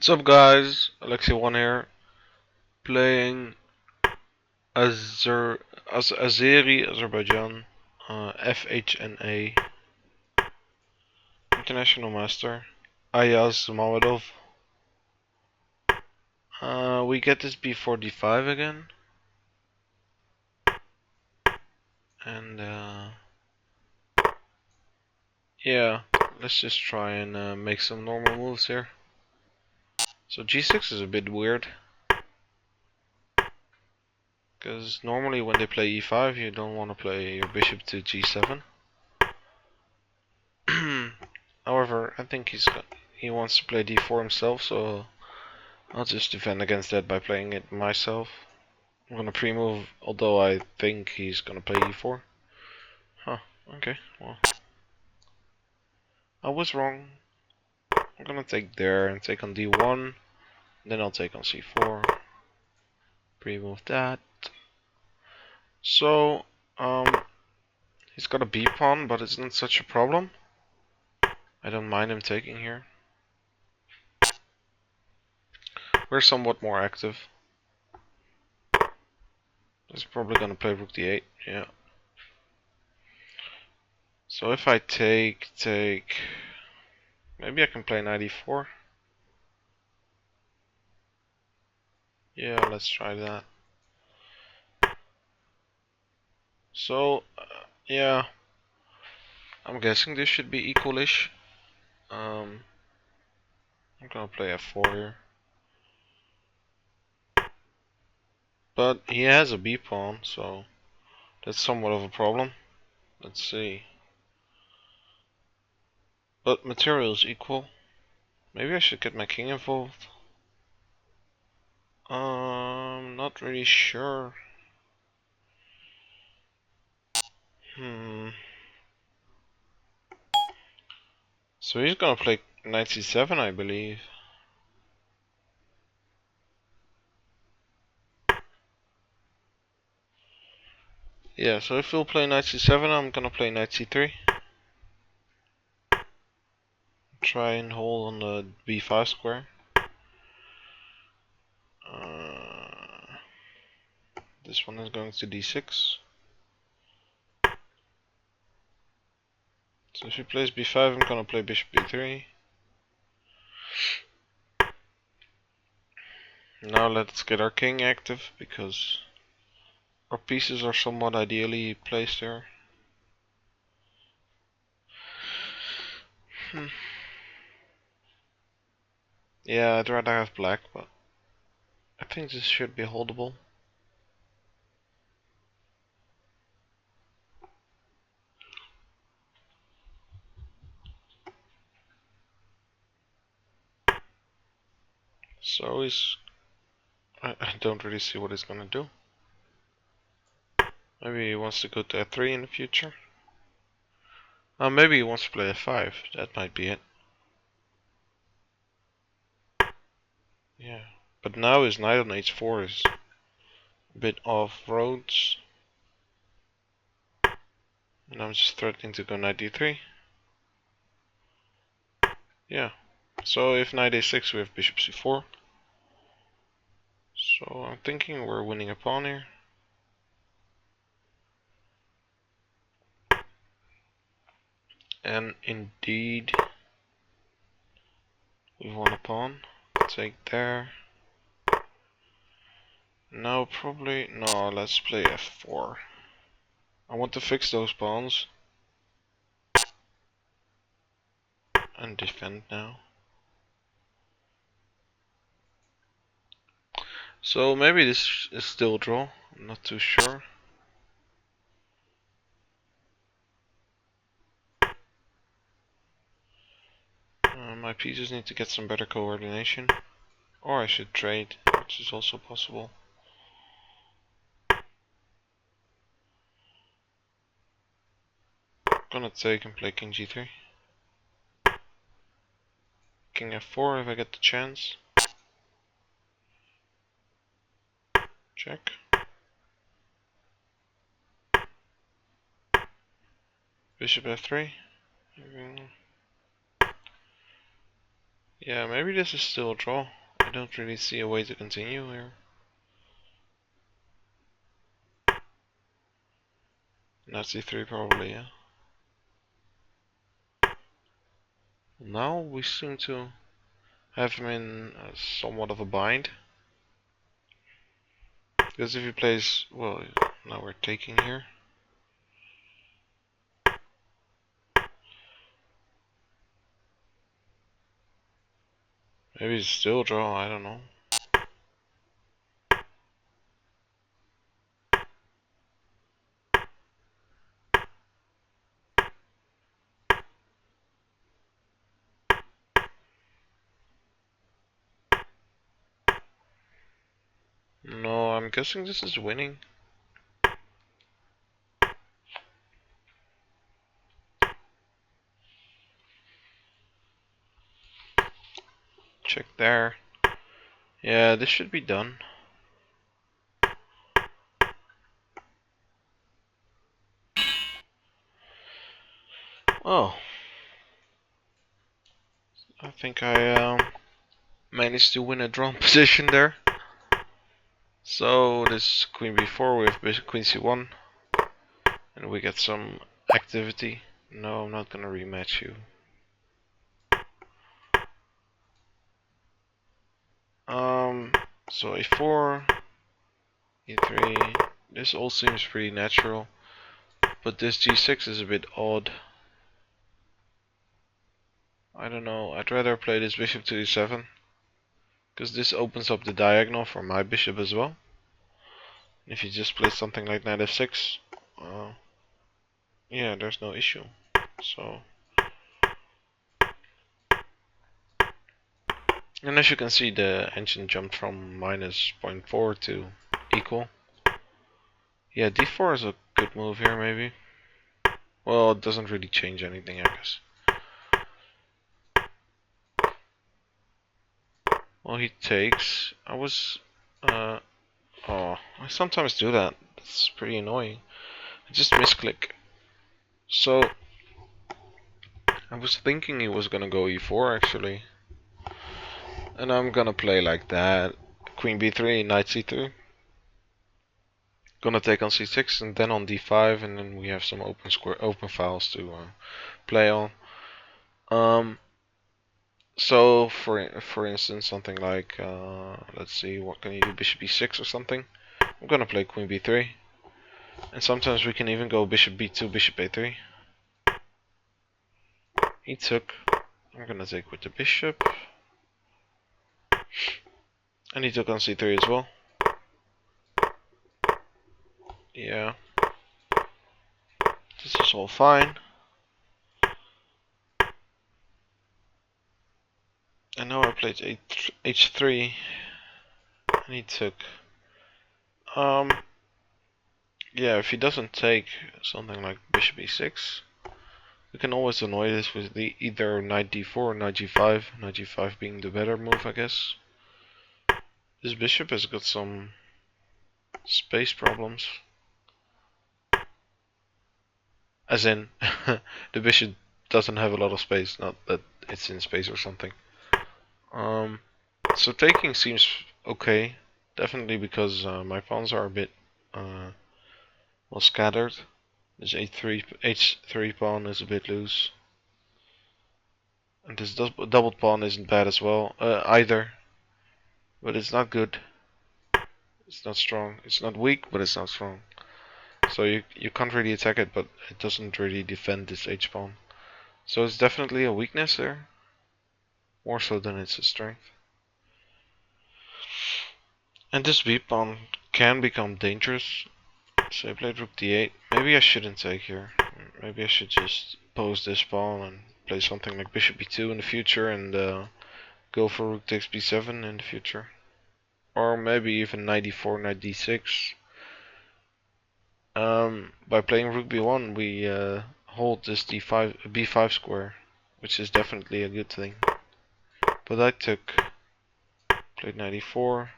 What's up guys, alexy1 here, playing Azeri Azerbaijan, FHNA, International Master, Ayaz Mammadov. We get this before d5 again, and yeah, let's just try and make some normal moves here. So g6 is a bit weird, because normally when they play e5 you don't want to play your bishop to g7. However, I think he wants to play d4 himself, so I'll just defend against that by playing it myself. I'm gonna pre-move, although I think he's gonna play e4. Huh, okay, well. I was wrong. I'm gonna take there and take on d1, then I'll take on c4. Pre-move that. So, he's got a b pawn, but it's not such a problem. I don't mind him taking here. We're somewhat more active. He's probably gonna play rook d8, yeah. So if I take, maybe I can play knight e4. Yeah, let's try that. So, yeah, I'm guessing this should be equalish. I'm gonna play f4 here. But he has a b pawn, so that's somewhat of a problem. Let's see. But material is equal. Maybe I should get my king involved. Not really sure. So he's gonna play knight c7, I believe. Yeah, so if he'll play knight c7, I'm gonna play knight c3. Try and hold on the b5 square. This one is going to d6. So if he plays b5, I'm gonna play bishop b3. Now let's get our king active, because our pieces are somewhat ideally placed there. Yeah, I'd rather have black, but I think this should be holdable. So I don't really see what he's gonna do. Maybe he wants to go to f3 in the future. Maybe he wants to play f5. That might be it. Yeah, but now his knight on h4 is a bit off roads. And I'm just threatening to go knight d3. Yeah. So if knight a6, we have bishop c4. So I'm thinking we're winning a pawn here. And indeed, we won a pawn. Take there. No, probably no. Let's play f4. I want to fix those pawns and defend now. So maybe this is still a draw. I'm not too sure. My pieces need to get some better coordination, or I should trade, which is also possible. Gonna take and play king g3. King f4 if I get the chance. Check. Bishop f3. Yeah, maybe this is still a draw. I don't really see a way to continue here. Knight c3 probably, yeah. Now we seem to have him in somewhat of a bind. Because if he plays, well, now we're taking here. Maybe it's still a draw, I don't know. No, I'm guessing this is winning. Check there. Yeah, this should be done. Oh. I think I managed to win a drawn position there. So this queen b4 with queen c1. And we get some activity. No, I'm not gonna rematch you. So a4, e3. This all seems pretty natural. But this g6 is a bit odd. I don't know, I'd rather play this bishop to e7. Because this opens up the diagonal for my bishop as well. If you just play something like knight f6, yeah, there's no issue. So, and as you can see, the engine jumped from minus 0.4 to equal. Yeah, d4 is a good move here, maybe. Well, it doesn't really change anything, I guess. Well, he takes. Oh, I sometimes do that. That's pretty annoying. I just misclick. So, I was thinking he was gonna go e4 actually. And I'm gonna play like that. Queen b3, knight c3. Gonna take on c6 and then on d5, and then we have some open files to play on. So for instance, something like let's see, what can you do? Bishop e6 or something. I'm gonna play queen b3, and sometimes we can even go bishop b2, bishop a3. He took. I'm gonna take with the bishop, and he took on c3 as well. Yeah, this is all fine. And now I played h3, and he took. Yeah, if he doesn't take something like bishop e6, we can always annoy this with the either knight d4 or knight g5. Knight g5 being the better move, I guess. This bishop has got some space problems. As in, the bishop doesn't have a lot of space, not that it's in space or something. So taking seems okay. Definitely because my pawns are a bit well scattered. This h3 pawn is a bit loose. And this doubled pawn isn't bad as well, either. But it's not good. It's not strong. It's not weak, but it's not strong. So you can't really attack it, but it doesn't really defend this h-pawn. So it's definitely a weakness there. More so than it's a strength. And this b-pawn can become dangerous. So I played rook d8. Maybe I shouldn't take here. Maybe I should just pose this pawn and play something like bishop b2 in the future and go for rook takes b7 in the future. Or maybe even knight d4, knight d6. By playing rook b1 we hold this b5 square, which is definitely a good thing. But I played knight e4.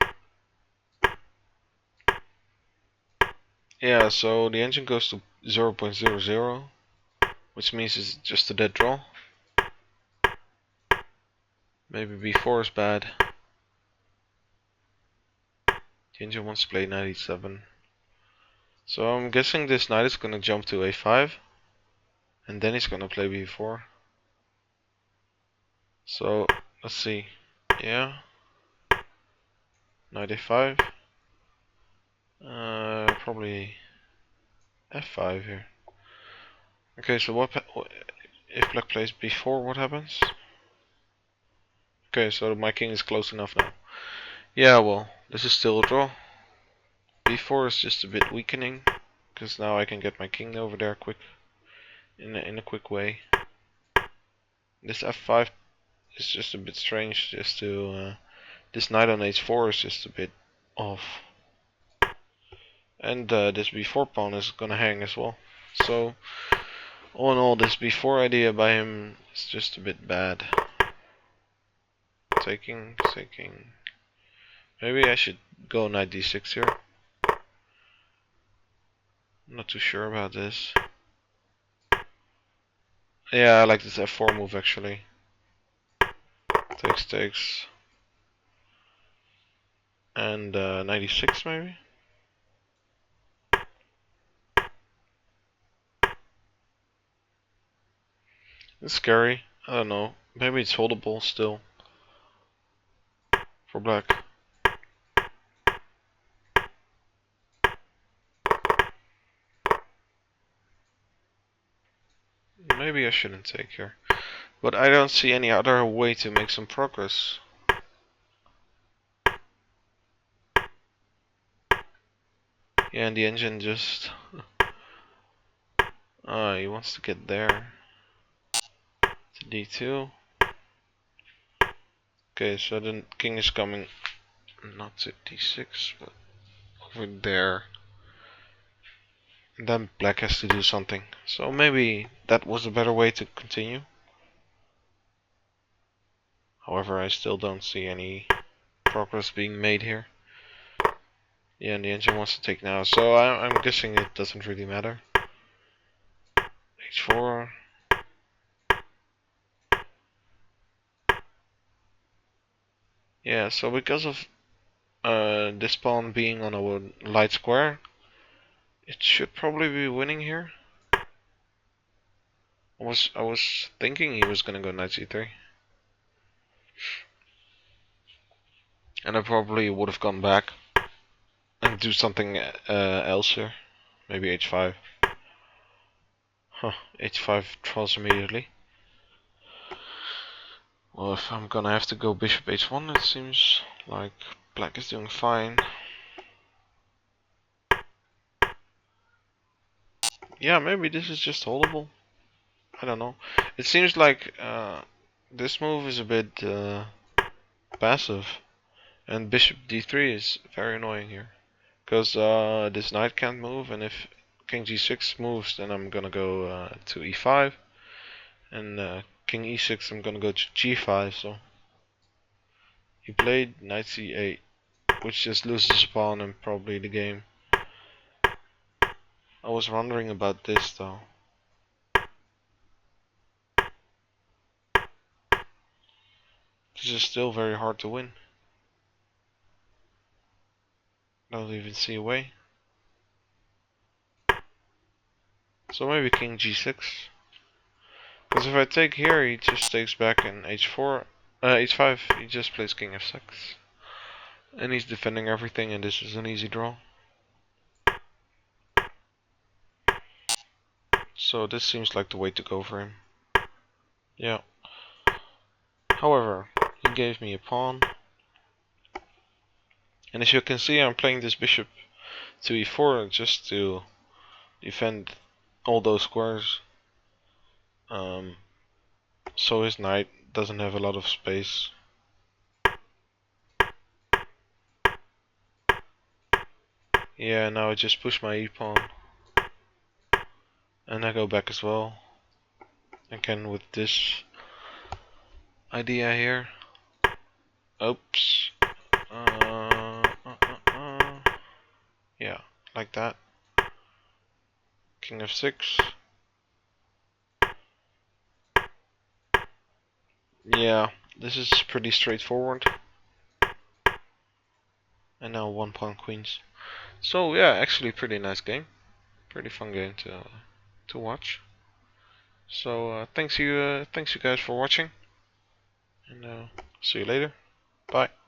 Yeah, so the engine goes to 0.00, which means it's just a dead draw. Maybe b4 is bad. The engine wants to play knight e7. So I'm guessing this knight is gonna jump to a5. And then he's gonna play b4. So let's see. Yeah. Knight a5. Probably f5 here. Okay, so what if black plays b4? What happens? Okay, so my king is close enough now. Yeah, well, this is still a draw. b4 is just a bit weakening, because now I can get my king over there quick, in a quick way. This f5 is just a bit strange. Just to this knight on h4 is just a bit off, and this b4 pawn is gonna hang as well. So all in all, this b4 idea by him is just a bit bad. Taking. Maybe I should go knight d6 here. I'm not too sure about this. Yeah, I like this f4 move actually. Takes. And 96 maybe? It's scary. I don't know. Maybe it's holdable still. For black. Maybe I shouldn't take here. But I don't see any other way to make some progress. Yeah, and the engine just... he wants to get there. To d2. Okay, so the king is coming not to d6, but over there. And then black has to do something. So maybe that was a better way to continue. However, I still don't see any progress being made here. Yeah, and the engine wants to take now, so I'm guessing it doesn't really matter. h4. Yeah, so because of this pawn being on a light square, it should probably be winning here. I was thinking he was gonna go knight c3, and I probably would have gone back and do something else here. Maybe h5. Huh, h5 draws immediately. Well, if I'm gonna have to go bishop h1, it seems like black is doing fine. Yeah, maybe this is just holdable. I don't know. It seems like this move is a bit passive, and bishop d3 is very annoying here, because this knight can't move, and if king g6 moves, then I'm gonna go to e5, and king e6 I'm gonna go to g5. So he played knight c8, which just loses a pawn and probably the game. I was wondering about this though. This is still very hard to win. Don't even see a way. So maybe king g6. Because if I take here, he just takes back in h4, h5. He just plays king f6, and he's defending everything, and this is an easy draw. So this seems like the way to go for him. Yeah. However, he gave me a pawn, and as you can see, I'm playing this bishop to e4 just to defend all those squares. So his knight doesn't have a lot of space. Yeah, now I just push my e-pawn. And I go back as well. Again with this idea here. Oops. Yeah, like that. King f6. Yeah, this is pretty straightforward. And now 1 pawn queens. So yeah, actually pretty nice game. Pretty fun game to watch. So thanks you guys for watching, and see you later. Bye.